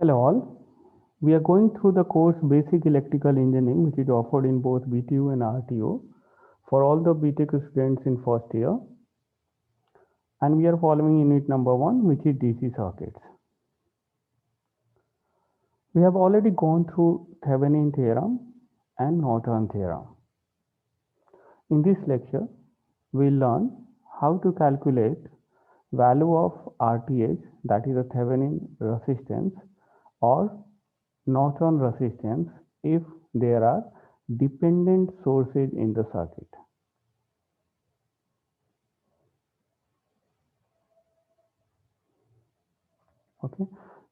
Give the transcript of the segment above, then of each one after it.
Hello all. We are going through the course Basic Electrical Engineering, which is offered in both BTU and RTO for all the BTech students in first year. And we are following unit number 1, which is DC circuits. We have already gone through Thevenin theorem and Norton theorem. In this lecture, we'll learn how to calculate value of RTH, that is a Thevenin resistance, or Norton resistance if there are dependent sources in the circuit. Okay,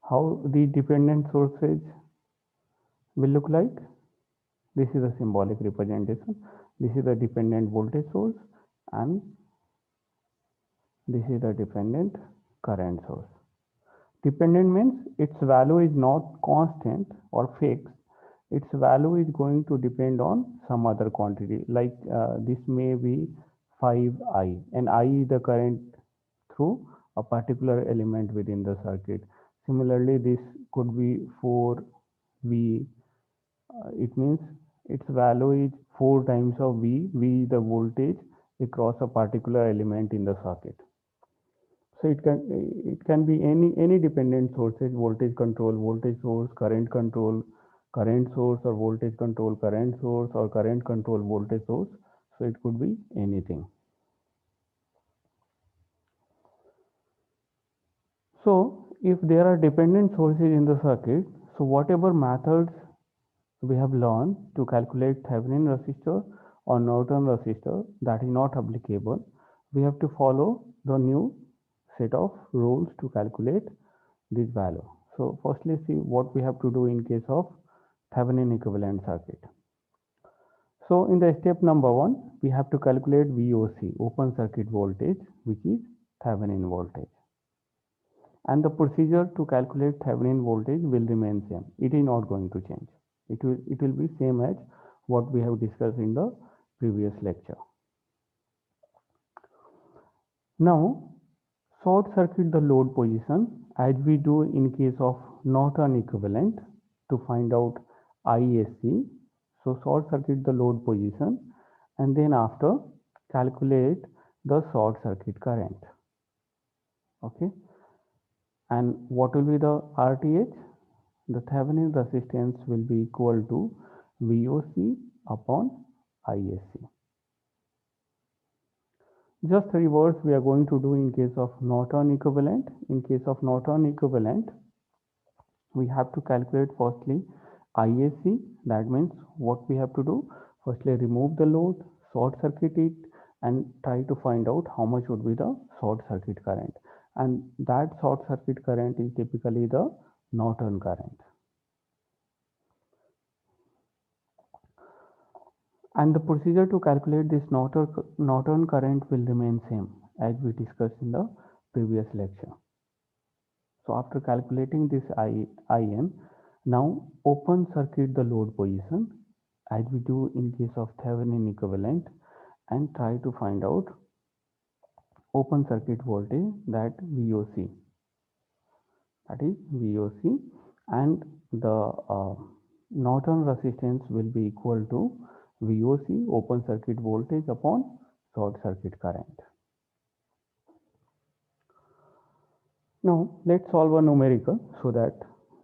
how the dependent sources will look like? This is a symbolic representation. This is the dependent voltage source and this is the dependent current source. Dependent means its value is not constant or fixed. Its value is going to depend on some other quantity, like this may be 5I, and I is the current through a particular element within the circuit. Similarly, this could be 4V. It means its value is 4 times of V. V is the voltage across a particular element in the circuit. So it can be any dependent sources, voltage control, voltage source, current source, or voltage control, current source, or current control, voltage source. So it could be anything. So if there are dependent sources in the circuit, so whatever methods we have learned to calculate Thevenin resistor or Norton resistor, that is not applicable. We have to follow the new set of rules to calculate this value. So firstly, see what we have to do in case of Thevenin equivalent circuit. So in the step number 1, we have to calculate VOC, open circuit voltage, which is Thevenin voltage. And the procedure to calculate Thevenin voltage will remain same. It is not going to change. It will be same as what we have discussed in the previous lecture. Now, short circuit the load position as we do in case of Norton equivalent to find out ISC. So short circuit the load position and then after calculate the short circuit current. Okay. And what will be the RTH? The Thevenin resistance will be equal to VOC upon ISC. Just reverse we are going to do in case of Norton equivalent. In case of Norton equivalent, we have to calculate firstly ISC. That means what we have to do? Firstly, remove the load, short circuit it, and try to find out how much would be the short circuit current. And that short circuit current is typically the Norton current. And the procedure to calculate this Norton current will remain same as we discussed in the previous lecture. So after calculating this IN, now open circuit the load position as we do in case of Thevenin equivalent and try to find out open circuit voltage, that VOC, and the Norton resistance will be equal to VOC, open circuit voltage, upon short circuit current. Now let's solve a numerical so that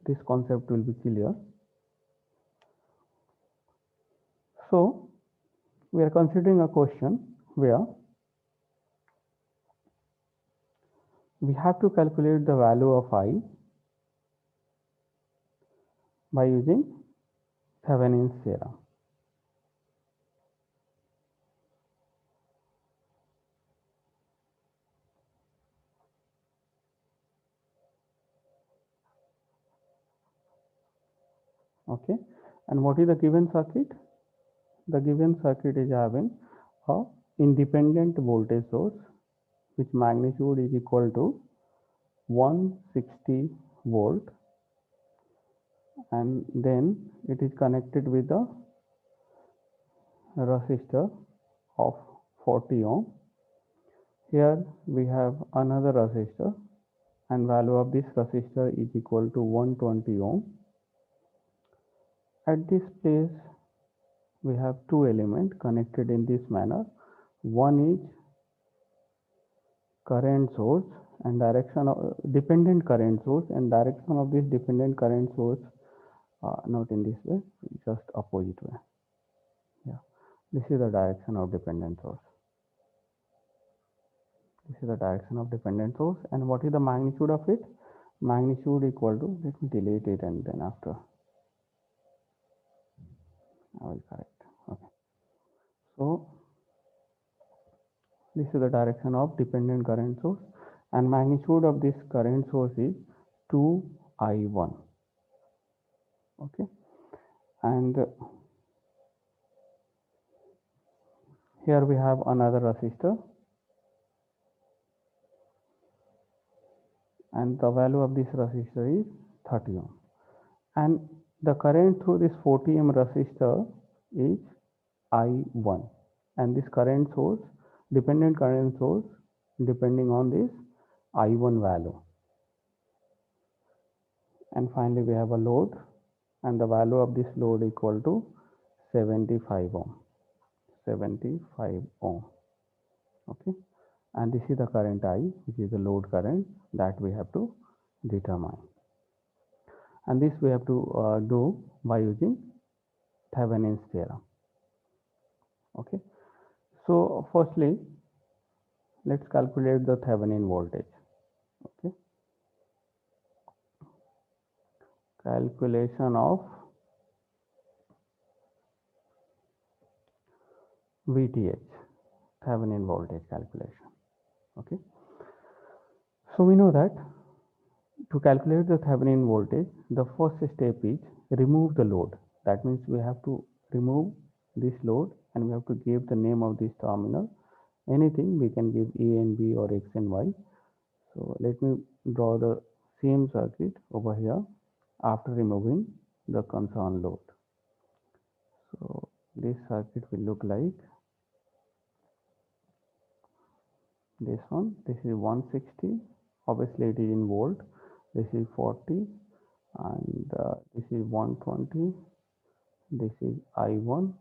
this concept will be clear. So we are considering a question where we have to calculate the value of I by using Thevenin's theorem. Okay, and what is the given circuit? The given circuit is having a independent voltage source which magnitude is equal to 160 volt, and then it is connected with a resistor of 40 ohm. Here we have another resistor and value of this resistor is equal to 120 ohm. At this place we have two elements connected in this manner. One is current source and direction of dependent current source, and direction of this dependent current source not in this way, just opposite way. Yeah, this is the direction of dependent source. This is the direction of dependent source, and what is the magnitude of it? Magnitude equal to, let me delete it and then after I will correct. Okay, so this is the direction of dependent current source, and magnitude of this current source is 2I1. Okay, and here we have another resistor, and the value of this resistor is 30 ohm, and the current through this 40 ohm resistor is I1, and this current source, dependent current source, depending on this I1 value. And finally we have a load, and the value of this load equal to 75 ohm. 75 ohm. Okay, and this is the current I, which is the load current that we have to determine, and this we have to do by using Thevenin's theorem. Okay, so firstly let's calculate the Thevenin voltage. Okay, calculation of VTH, Thevenin voltage calculation. Okay, so we know that to calculate the Thevenin voltage, the first step is remove the load. That means we have to remove this load and we have to give the name of this terminal. Anything we can give A and B or X and Y. So let me draw the same circuit over here after removing the concerned load. So this circuit will look like this one. This is 160. Obviously it is in volt. This is 40, and this is 120. This is I1,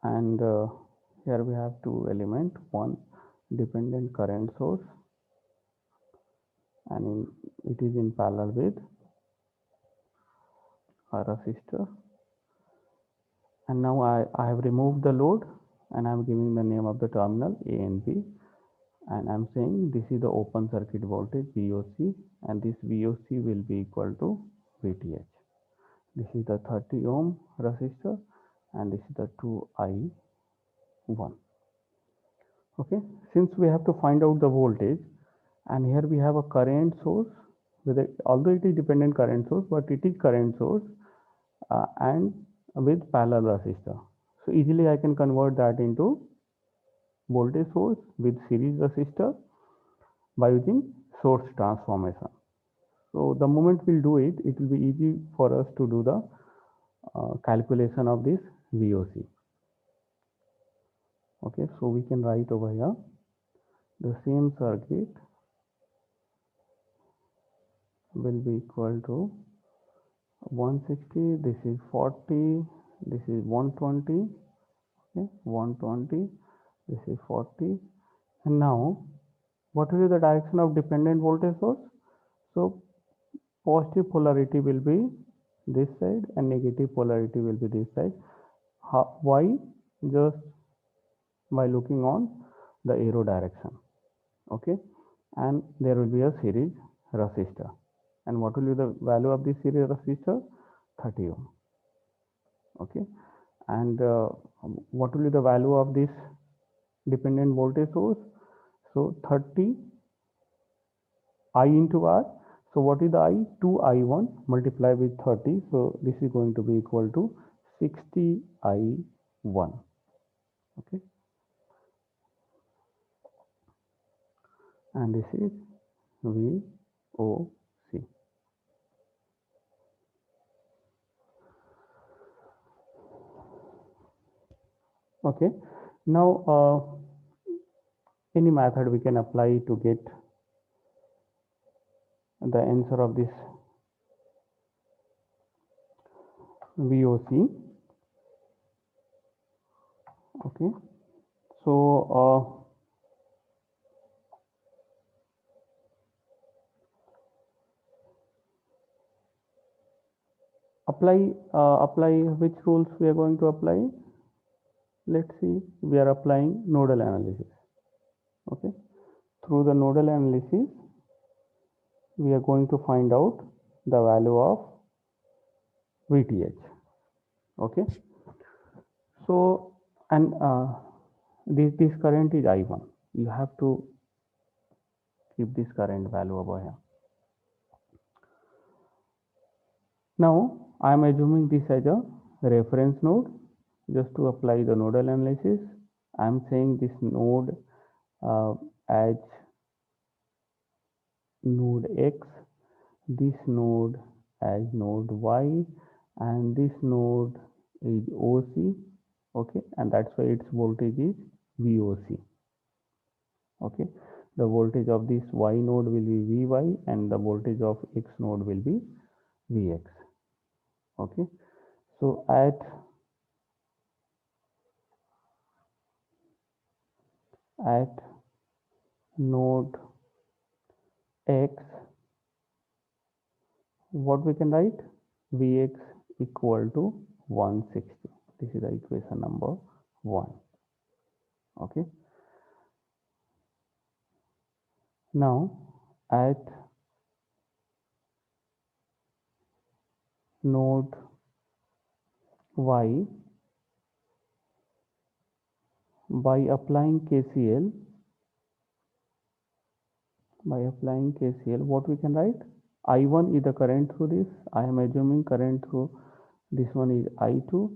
and here we have two elements, one dependent current source, and it is in parallel with a resistor. And now I have removed the load and I am giving the name of the terminal A and B, and I am saying this is the open circuit voltage VOC, and this VOC will be equal to VTH. This is the 30 ohm resistor, and this is the 2I1. Okay, since we have to find out the voltage, and here we have a current source with although it is dependent current source, but it is current source and with parallel resistor. So easily I can convert that into voltage source with series resistor by using source transformation. So the moment we'll do it, it will be easy for us to do the calculation of this VOC. Okay, so we can write over here the same circuit will be equal to 160, this is 40, this is 120, okay, 120, this is 40, and now what will be the direction of dependent voltage source? So positive polarity will be this side and negative polarity will be this side. Why? Just by looking on the arrow direction. Okay, and there will be a series resistor, and what will be the value of this series resistor? 30 ohm. Okay, and what will be the value of this dependent voltage source? So 30 I into R. So what is the I? 2I1 multiplied with 30. So this is going to be equal to 60I1. Okay, and this is VOC. Okay, now any method we can apply to get the answer of this VOC. Okay, so apply which rules we are going to apply. Let's see, we are applying nodal analysis. Okay, through the nodal analysis we are going to find out the value of VTH. Okay, so and this current is I1. You have to keep this current value over here. Now I am assuming this as a reference node. Just to apply the nodal analysis, I am saying this node as node X, this node as node Y, and this node is OC. Okay, and that's why its voltage is VOC. Okay, the voltage of this Y node will be Vy and the voltage of X node will be Vx. Okay, so at node X, what we can write? Vx equal to 160. This is the equation number 1. Okay, now at node Y, by applying KCL, what we can write? I1 is the current through this. I am assuming current through this one is I2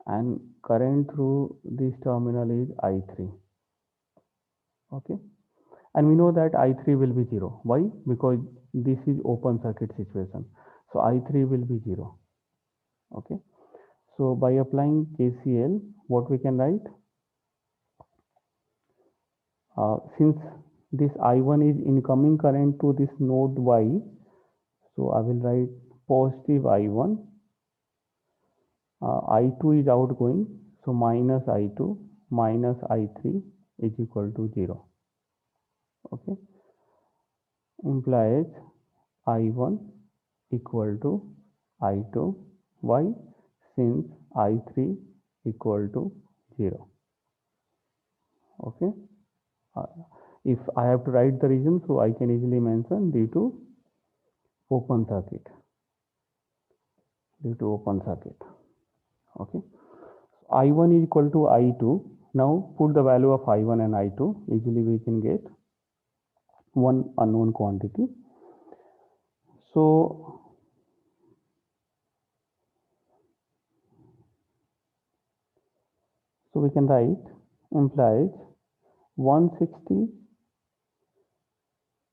and current through this terminal is I3. Okay, and we know that I3 will be 0. Why? Because this is open circuit situation, so I3 will be 0. Okay, so by applying KCL, what we can write? Since this I1 is incoming current to this node Y, so I will write positive I1. I2 is outgoing, so minus I2 minus I3 is equal to 0. Okay, implies I1 equal to I2. Why? Since I3 equal to 0. Okay, if I have to write the reason, so I can easily mention due to open circuit. Okay, I1 is equal to I2. Now put the value of I1 and I2. Easily we can get one unknown quantity. So we can write implies 160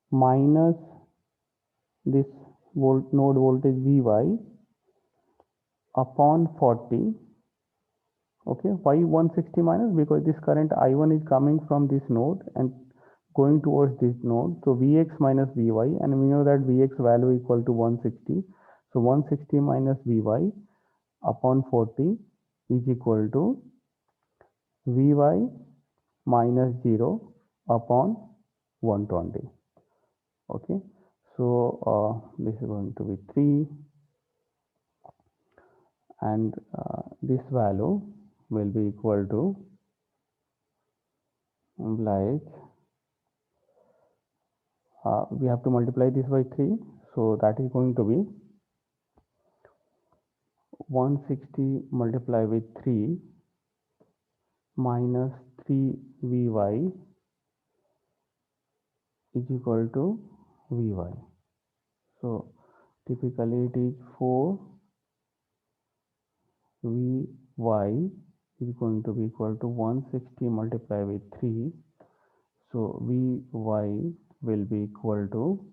minus this node voltage Vy upon 40. Okay, why 160 minus? Because this current I1 is coming from this node and going towards this node, so Vx minus Vy, and we know that Vx value equal to 160, so 160 minus Vy upon 40 is equal to Vy minus 0 upon 120. Okay, so this is going to be 3, and this value will be equal to, like we have to multiply this by 3, so that is going to be 160 multiplied with 3 minus 3 Vy is equal to Vy. So typically it is 4 Vy is going to be equal to 160 multiplied with 3. So Vy will be equal to,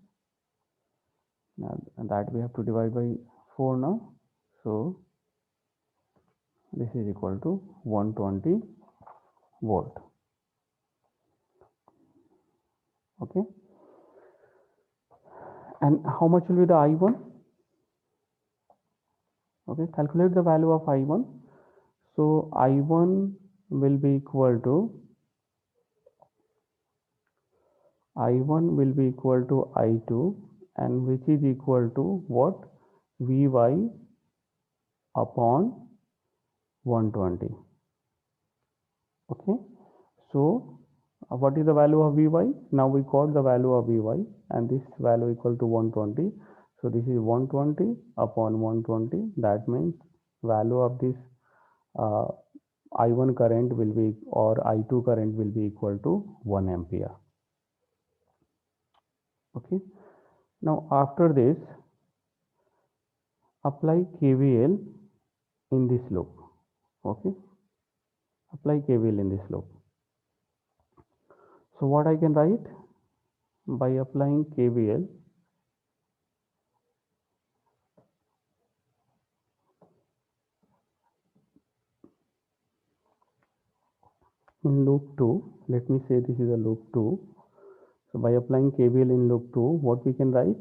and that we have to divide by 4 now. So this is equal to 120 volt. Okay, And how much will be the I1? Okay, calculate the value of I1. So I1 will be equal to I2, and which is equal to what? Vy upon 120. Okay, so what is the value of Vy? Now we got the value of Vy, and this value equal to 120. So this is 120 upon 120. That means value of this uh, I1 current will be, or I2 current will be equal to 1 ampere. Okay, now after this, apply KVL in this loop. Okay, apply KVL in this loop. So what I can write? By applying KVL in loop 2, let me say this is a loop 2. So by applying KVL in loop 2, what we can write?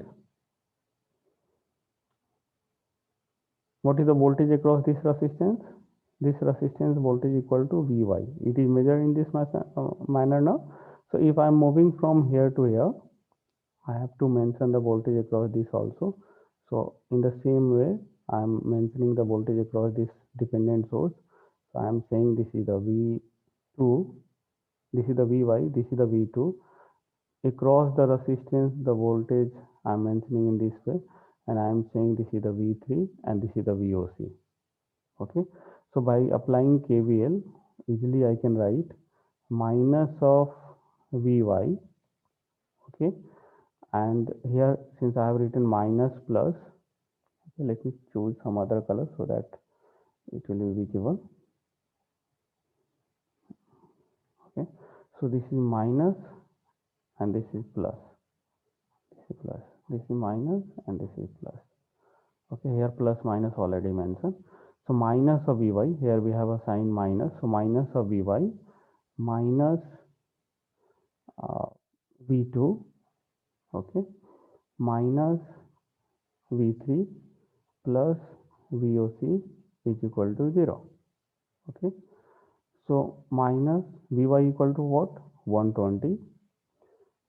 What is the voltage across this resistance? This resistance voltage equal to Vy. It is measured in this manner now. So if I am moving from here to here, I have to mention the voltage across this also. So in the same way, I am mentioning the voltage across this dependent source. So I am saying this is the V2, this is the Vy, this is the V2. Across the resistance, the voltage I am mentioning in this way, and I am saying this is the V3 and this is the VOC. Okay, so by applying KVL, easily I can write minus of Vy. Okay, and here since I have written minus plus, okay, let me choose some other color so that it will be visible. Okay, so this is minus and this is plus. This is plus. This is minus and this is plus. Okay, here plus minus already mentioned. So minus of Vy, here we have a sign minus. So minus of Vy minus V2, okay, minus V3 plus VOC is equal to 0. Okay, so minus Vy equal to what? 120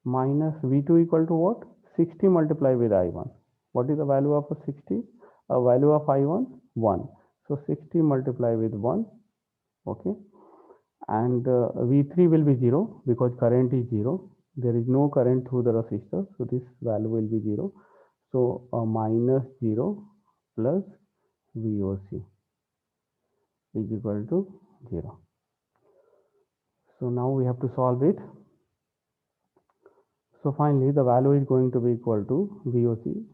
minus V2 equal to what? 60 multiplied with I1. What is the value of a 60? A value of I1? 1. So 60 multiplied with 1. Okay, and V3 will be 0 because current is 0. There is no current through the resistor, so this value will be 0. So minus 0 plus VOC is equal to 0. So now we have to solve it. So finally the value is going to be equal to VOC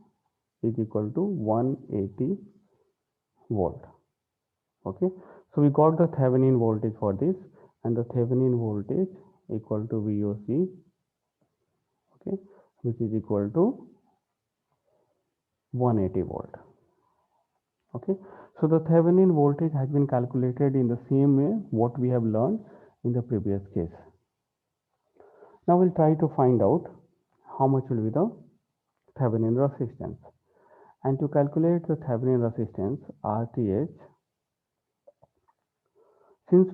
is equal to 180 volt. Okay, so we got the Thevenin voltage for this, and the Thevenin voltage equal to VOC, okay, which is equal to 180 volt. Okay, so the Thevenin voltage has been calculated in the same way what we have learned in the previous case. Now we'll try to find out how much will be the Thevenin resistance. And to calculate the Thevenin resistance RTH, since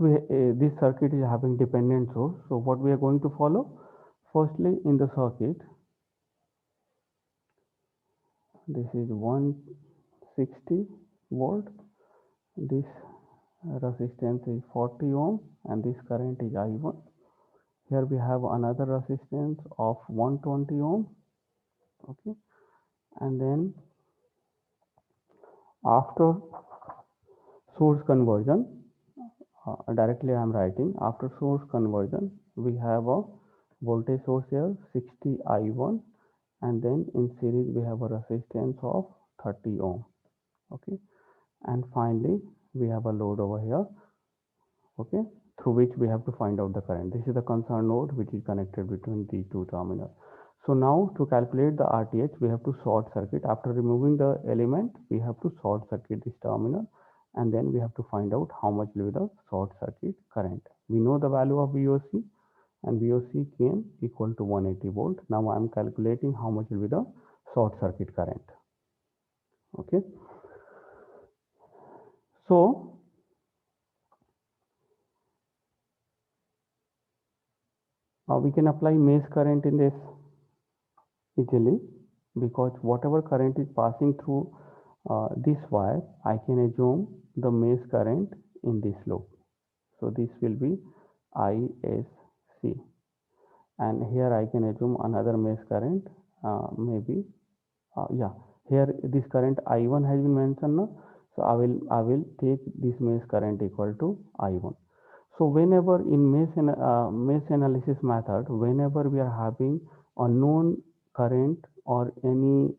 this circuit is having dependent source, so what we are going to follow? Firstly, in the circuit, this is 160 volt, this resistance is 40 ohm, and this current is I1. Here we have another resistance of 120 ohm. Okay, and then after source conversion, directly I am writing, after source conversion we have a voltage source here 60 I1, and then in series we have a resistance of 30 ohm. Okay, and finally we have a load over here, okay, through which we have to find out the current. This is the concern node which is connected between the two terminals. So now to calculate the RTH, we have to short circuit. After removing the element, we have to short circuit this terminal, and then we have to find out how much will be the short circuit current. We know the value of VOC, and VOC came equal to 180 volt. Now I am calculating how much will be the short circuit current. Okay, so we can apply mesh current in this easily, because whatever current is passing through this wire, I can assume the mesh current in this loop. So this will be ISC, and here I can assume another mesh current, maybe yeah, here this current I1 has been mentioned now, so I will take this mesh current equal to I1. So whenever in mesh analysis method, whenever we are having a known current or any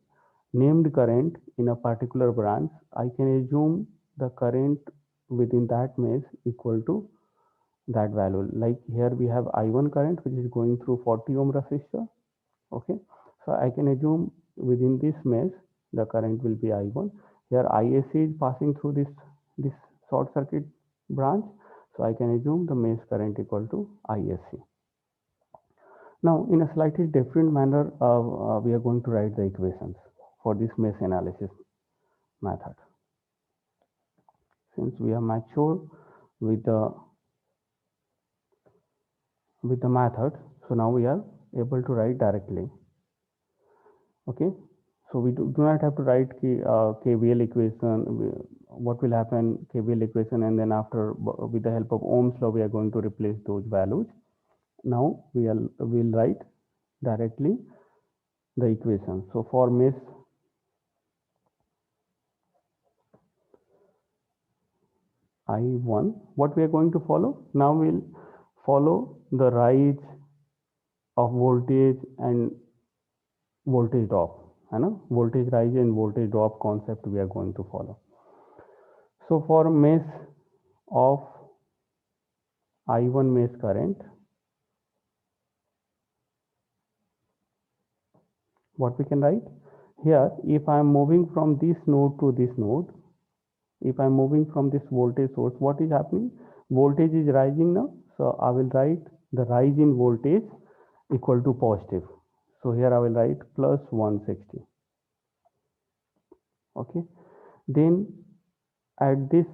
named current in a particular branch, I can assume the current within that mesh equal to that value. Like here we have I1 current which is going through 40 ohm resistor. Okay, so I can assume within this mesh the current will be I1. Here ISC is passing through this short circuit branch, so I can assume the mesh current equal to ISC. Now in a slightly different manner, we are going to write the equations for this mesh analysis method. Since we are mature with the method, so now we are able to write directly. Okay, so we do not have to write KVL equation. What will happen, KVL equation, and then after with the help of Ohm's law we are going to replace those values. Now we'll write directly the equation. So for mesh I1, what we are going to follow? Now we'll follow the rise of voltage and voltage drop. Voltage rise and voltage drop concept we are going to follow. So for mesh of I1 mesh current, what we can write here, if I am moving from this node to this node, if I am moving from this voltage source, what is happening? Voltage is rising now, so I will write the rise in voltage equal to positive. So here I will write plus 160. Okay, then at this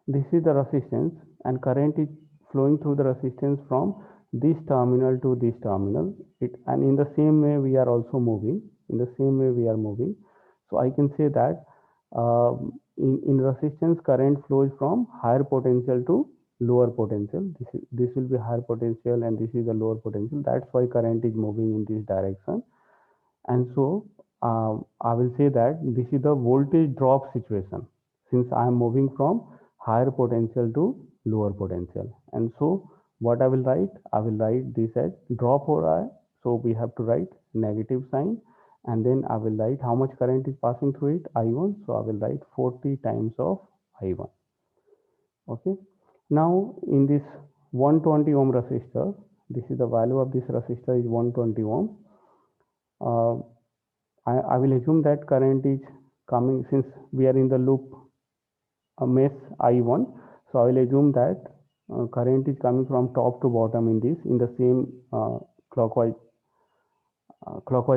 is the resistance, and current is flowing through the resistance from this terminal to this terminal. And in the same way we are also moving, so I can say that in resistance current flows from higher potential to lower potential. This will be higher potential and this is the lower potential. That's why current is moving in this direction. And so I will say that this is the voltage drop situation, since I am moving from higher potential to lower potential. And so what I will write this as drop हो रहा है, so we have to write negative sign, and then I will write how much current is passing through it, I1, so I will write 40 times of I1. Okay, now in this 120 ohm resistor, this is the value of this resistor is 120 ohm. I will assume that current is coming, since we are in the loop mesh I1, so I will assume that current is coming from top to bottom in the same clockwise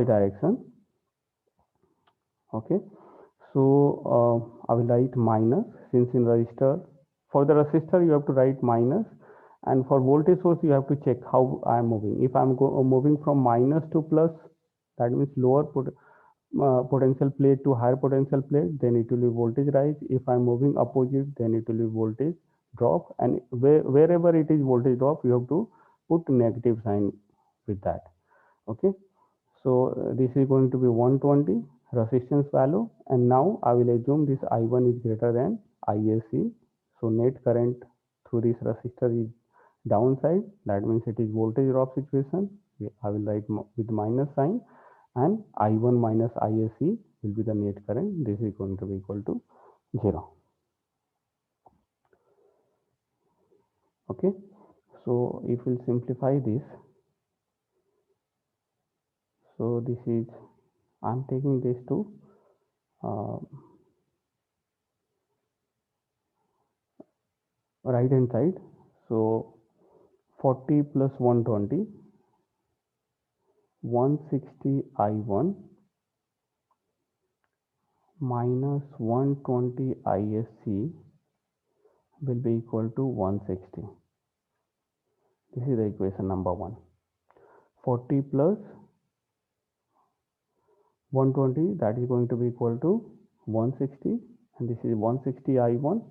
direction. Okay, so I will write minus, since in resistor, for the resistor you have to write minus, and for voltage source you have to check how I am moving. If I am moving from minus to plus, that means lower potential plate to higher potential plate, then it will be voltage rise. If I am moving opposite, then it will be voltage drop, and wherever it is voltage drop, you have to put negative sign with that. Okay, so this is going to be 120 resistance value, and now I will assume this I1 is greater than ISC. So net current through this resistor is downside, that means it is voltage drop situation. I will write with minus sign, and I1 minus ISC will be the net current. This is going to be equal to 0. Okay, so if we'll simplify this, so this is, I'm taking this to right hand side, so 40 plus 120, 160 I1 minus 120 ISC will be equal to 160. This is the equation number 1. 40 plus 120, that is going to be equal to 160, and this is 160 I1,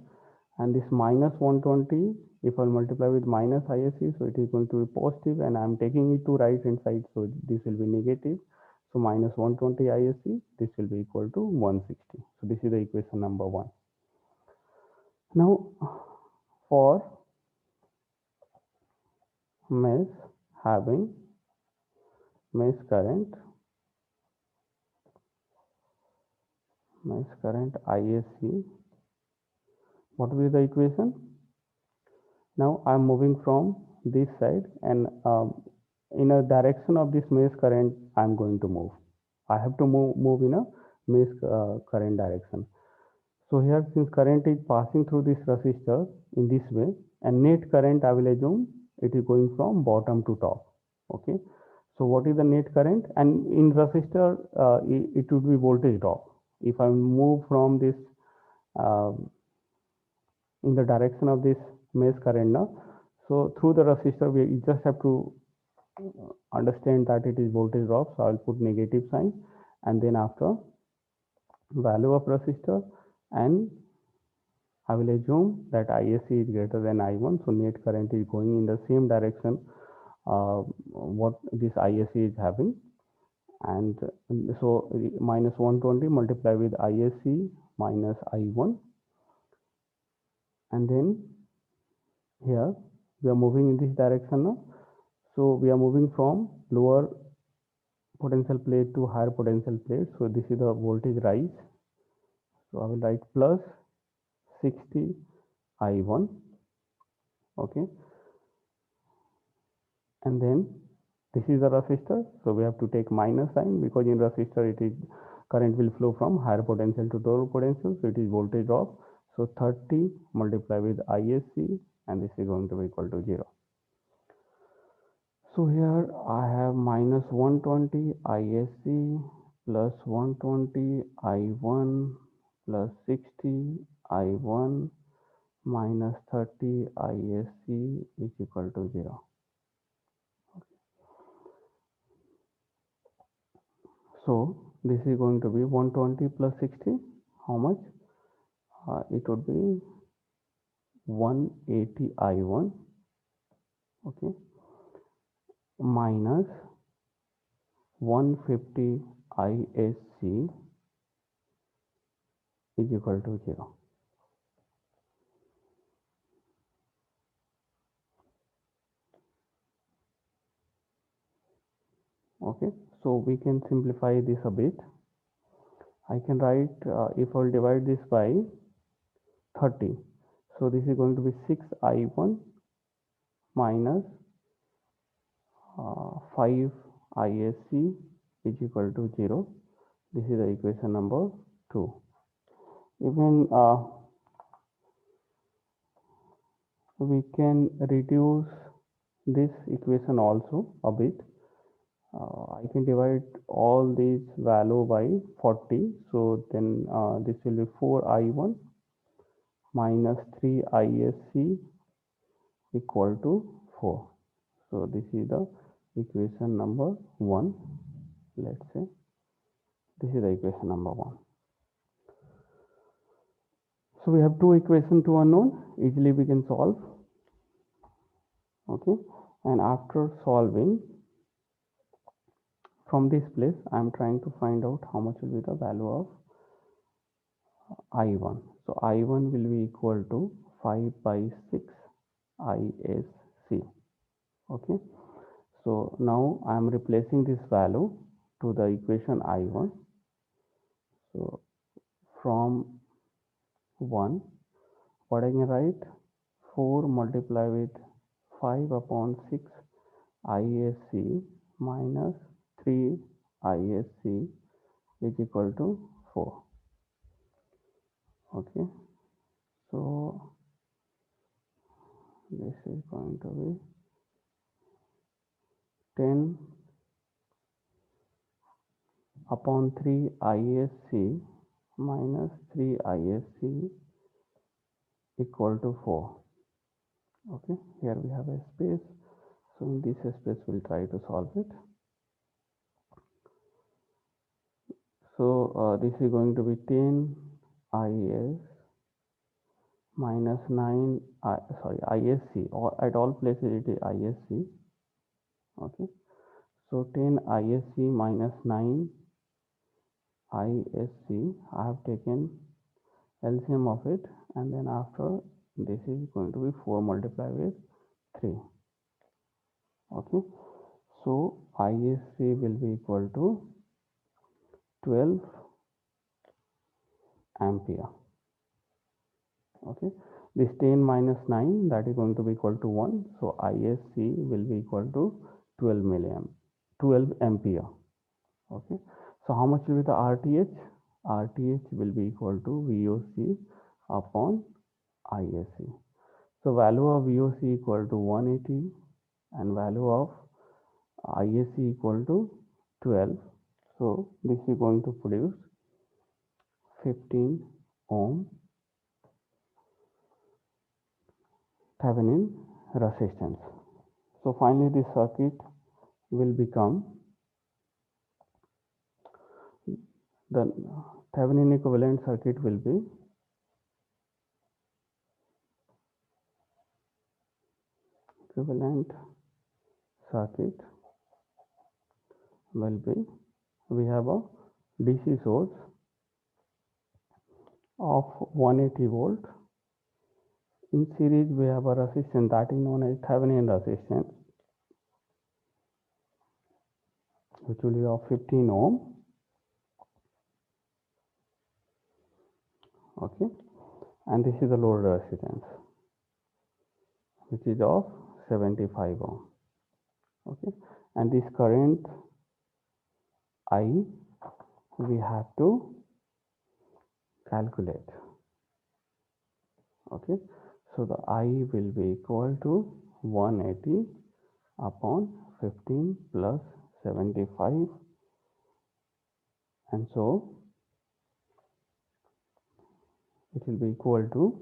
and this minus 120, if I multiply with minus ISC, so it is going to be positive, and I am taking it to right hand side, so this will be negative. So minus 120 ISC, this will be equal to 160. So this is the equation number 1. Now for mesh having mesh current ISC, what will be the equation? Now I am moving from this side, and in a direction of this mesh current I am going to move. I have to move in a mesh current direction. So here, since current is passing through this resistor in this way, and net current I will assume it is going from bottom to top. Okay. So what is the net current? And in resistor it would be voltage drop. If I move from this in the direction of this mesh current now, so through the resistor we just have to understand that it is voltage drop, so I'll put negative sign, and then after value of resistor, and I will assume that ISC is greater than I1, so net current is going in the same direction what this ISC is having, and so minus 120 multiply with ISC minus I1, and then here we are moving in this direction now. So we are moving from lower potential plate to higher potential plate. So this is the voltage rise. So I will write plus 60 I1. Okay. And then this is the resistor. So we have to take minus sign, because in resistor it is current will flow from higher potential to lower potential. So it is voltage drop. So 30 multiply with ISC, and this is going to be equal to 0. So here I have minus 120 ISC plus 120 I1 plus 60 I1 minus 30 ISC is equal to 0. So this is going to be 120 plus 60. How much? It would be 180 I1. Okay. Minus 150 ISC is equal to 0. Okay, so we can simplify this a bit. I can write, if I will divide this by 30, so this is going to be 6 I1 minus 5 ISC is equal to 0. This is the equation number 2. Even we can reduce this equation also a bit. I can divide all these value by 40, so then this will be 4 I1 minus 3 ISC equal to 4. So this is the equation number 1. Let's say this is the equation number 1. So we have two equations, two unknown, easily we can solve. Okay, and after solving from this place, I am trying to find out how much will be the value of I1. So I1 will be equal to 5 by 6 ISC. Okay, so now I am replacing this value to the equation I1. So from 1, what I can write? 4 multiply with 5 upon 6 ISC minus 3 ISC is equal to 4. Okay, so this is going to be 10 upon 3 ISC minus 3 ISC equal to 4. Okay, here we have a space, so in this space we'll try to solve it. So this is going to be 10 IS minus 9 ISC, or at all places it is ISC. Okay, so 10 ISC minus 9 ISC, I have taken LCM of it, and then after this is going to be 4 multiplied with 3. Okay, so ISC will be equal to 12 ampere. Okay, this 10 minus 9, that is going to be equal to 1, so ISC will be equal to 12 ampere. Okay, so how much will be the RTH? RTH will be equal to VOC upon ISC. So value of VOC equal to 180 and value of ISC equal to 12. So this is going to produce 15 ohm Thevenin resistance. So finally this circuit will become, the Thevenin equivalent circuit will be we have a DC source of 180 volt. In series we have a resistance that is known as Thevenin resistance, which will be of 15 ohm. Okay, and this is the load resistance, which is of 75 ohm. Okay, and this current I we have to calculate. Okay, so the I will be equal to 180 upon 15 plus 75, and so it will be equal to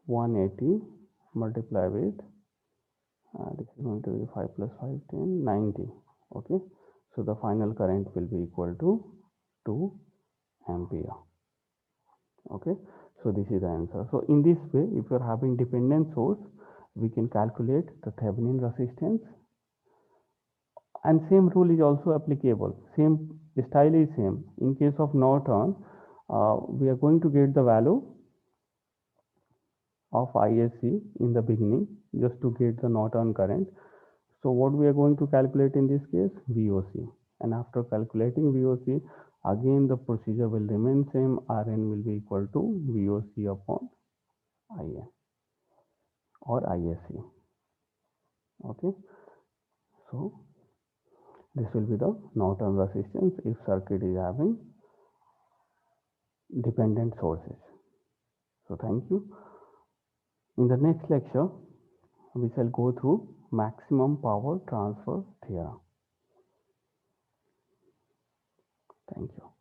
180 multiplied with this is going to be 5 plus 5 10 90. Okay, so the final current will be equal to 2 ampere. Okay, so this is the answer. So in this way, if you are having dependent source, we can calculate the Thevenin resistance, and same rule is also applicable, same style is same. In case of Norton, we are going to get the value of ISC in the beginning just to get the Norton current. So what we are going to calculate in this case? VOC, and after calculating VOC, again the procedure will remain same. Rn will be equal to VOC upon IN or ISC. Okay, so this will be the Norton resistance if circuit is having dependent sources. So thank you. In the next lecture, we shall go through maximum power transfer theorem. Thank you.